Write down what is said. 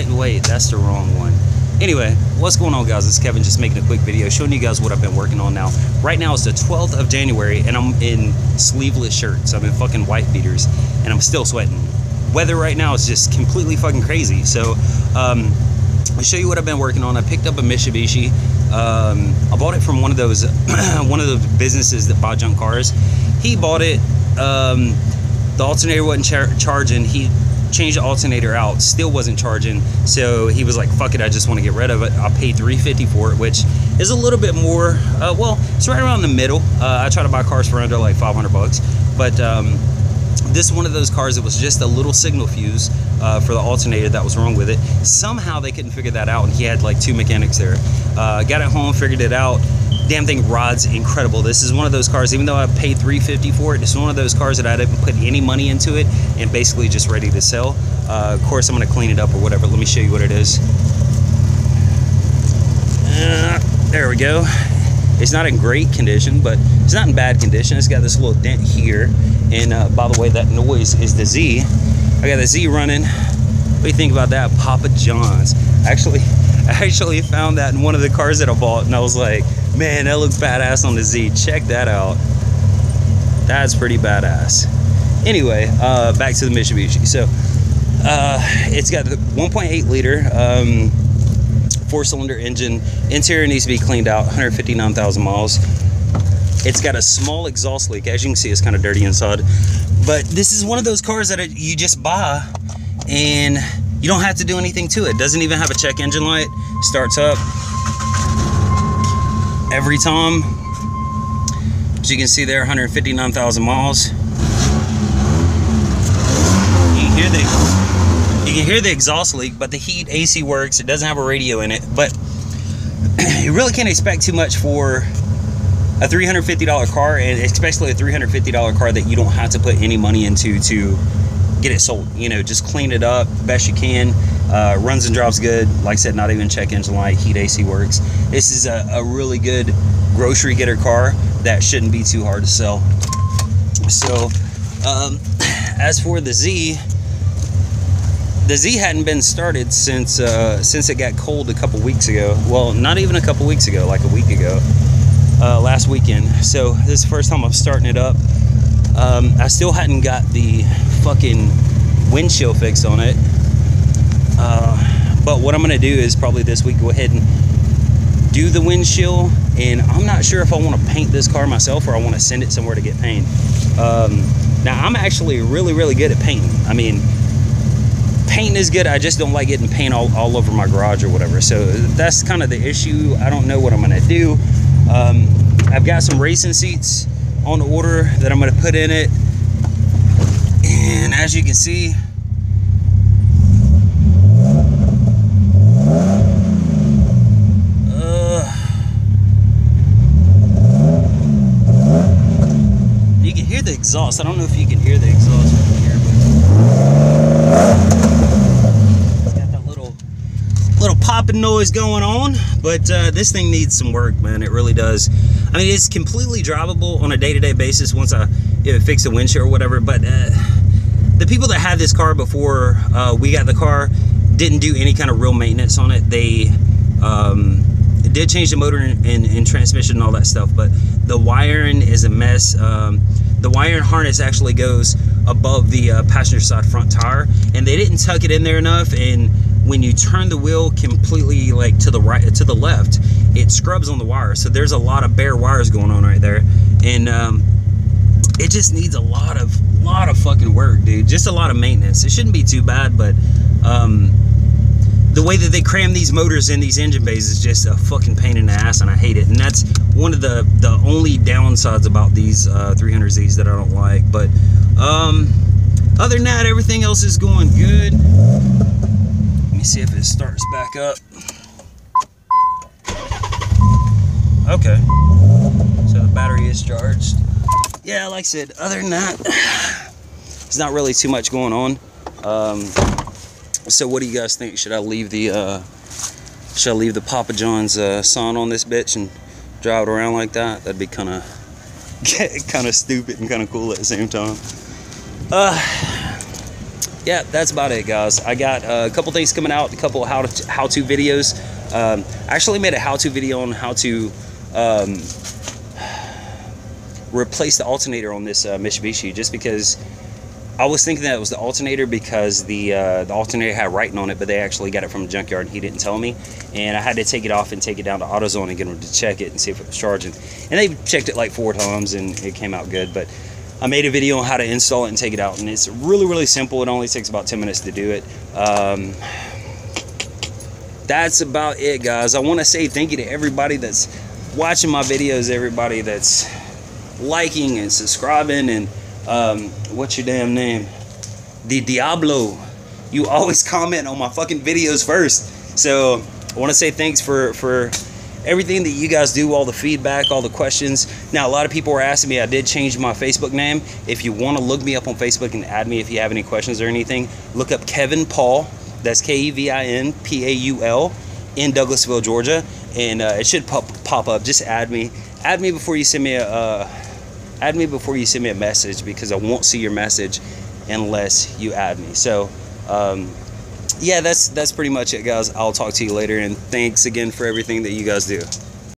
wait, that's the wrong one. Anyway, what's going on, guys? It's Kevin, just making a quick video showing you guys what I've been working on now. Right now it's the 12th of January and I'm in sleeveless shirts. I'm in fucking white beaters and I'm still sweating. Weather right now is just completely fucking crazy. So I'll show you what I've been working on. I picked up a Mitsubishi. I bought it from one of those businesses that buy junk cars. He bought it. The alternator wasn't charging. He changed the alternator out, still wasn't charging, so he was like, fuck it, I just want to get rid of it. I paid $350 for it, which is a little bit more, well, it's right around the middle. I try to buy cars for under like 500 bucks, but this is one of those cars that was just a little signal fuse for the alternator that was wrong with it. Somehow they couldn't figure that out, and he had like 2 mechanics there. Got it home, figured it out. Damn thing rods incredible. This is one of those cars, even though I paid $350 for it, this is one of those cars that I didn't put any money into it and basically just ready to sell. Of course, I'm going to clean it up or whatever. Let me show you what it is. There we go. It's not in great condition, but it's not in bad condition. It's got this little dent here. And by the way, that noise is the Z. I got the Z running. What do you think about that? Papa John's. I actually found that in one of the cars that I bought, and I was like, man, that looks badass on the Z. Check that out. That's pretty badass. Anyway, back to the Mitsubishi. So it's got the 1.8 liter 4-cylinder engine. Interior needs to be cleaned out, 159,000 miles. It's got a small exhaust leak. As you can see, it's kind of dirty inside. But this is one of those cars that you just buy and you don't have to do anything to it. Doesn't even have a check engine light. Starts up every time. As you can see there, 159,000 miles. You can hear the exhaust leak, but the heat, AC works. It doesn't have a radio in it, but you really can't expect too much for a $350 car, and especially a $350 car that you don't have to put any money into to get it sold. You know, just clean it up best you can. Runs and drives good. Like I said, not even check engine light, heat, AC works. This is a really good grocery getter car that shouldn't be too hard to sell. So as for the Z hadn't been started since it got cold a couple weeks ago. Well, not even a couple weeks ago, like a week ago, last weekend. So this is the first time I'm starting it up. I still hadn't got the fucking windshield fixed on it. But what I'm gonna do is probably this week go ahead and do the windshield, and I'm not sure if I want to paint this car myself or I want to send it somewhere to get painted. Now I'm actually really good at painting. I mean, painting is good. I just don't like getting paint all over my garage or whatever. So that's kind of the issue. I don't know what I'm gonna do. I've got some racing seats on the order that I'm gonna put in it, and as you can see, you can hear the exhaust. I don't know if you can hear the exhaust from here, but it's got that little popping noise going on. But this thing needs some work, man. It really does. I mean, it's completely drivable on a day-to-day basis once I fix the windshield or whatever. But the people that had this car before we got the car didn't do any kind of real maintenance on it. They did change the motor and transmission and all that stuff, but the wiring is a mess. The wiring harness actually goes above the passenger side front tire, and they didn't tuck it in there enough, and when you turn the wheel completely like to the right, to the left, it scrubs on the wire. So there's a lot of bare wires going on right there, and it just needs a lot of fucking work, dude. Just a lot of maintenance. It shouldn't be too bad, but the way that they cram these motors in these engine bays is just a fucking pain in the ass, and I hate it. And that's one of the only downsides about these 300Zs that I don't like. But other than that, everything else is going good. Let me see if it starts back up. Okay, so the battery is charged. Yeah, like I said, other than that, there's not really too much going on. So what do you guys think? Should I leave the Papa John's sign on this bitch and drive it around like that? That'd be kind of stupid and kind of cool at the same time. yeah, that's about it, guys. I got a couple things coming out, a couple how-to videos. I actually made a how-to video on how to replace the alternator on this Mitsubishi, just because I was thinking that it was the alternator because the alternator had writing on it, but they actually got it from a junkyard and he didn't tell me, and I had to take it off and take it down to AutoZone and get them to check it and see if it was charging, and they checked it like 4 times and it came out good. But I made a video on how to install it and take it out, and it's really simple. It only takes about 10 minutes to do it. That's about it, guys. I want to say thank you to everybody that's watching my videos, everybody that's liking and subscribing, and what's your damn name? The Diablo. You always comment on my fucking videos first. So I want to say thanks for everything that you guys do, all the feedback, all the questions. Now, a lot of people were asking me, I did change my Facebook name. If you want to look me up on Facebook and add me if you have any questions or anything, look up Kevin Paul. That's KEVIN PAUL in Douglasville, Georgia, and it should pop up. Just add me before you send me a message, because I won't see your message unless you add me. So yeah, that's pretty much it, guys. I'll talk to you later, and thanks again for everything that you guys do.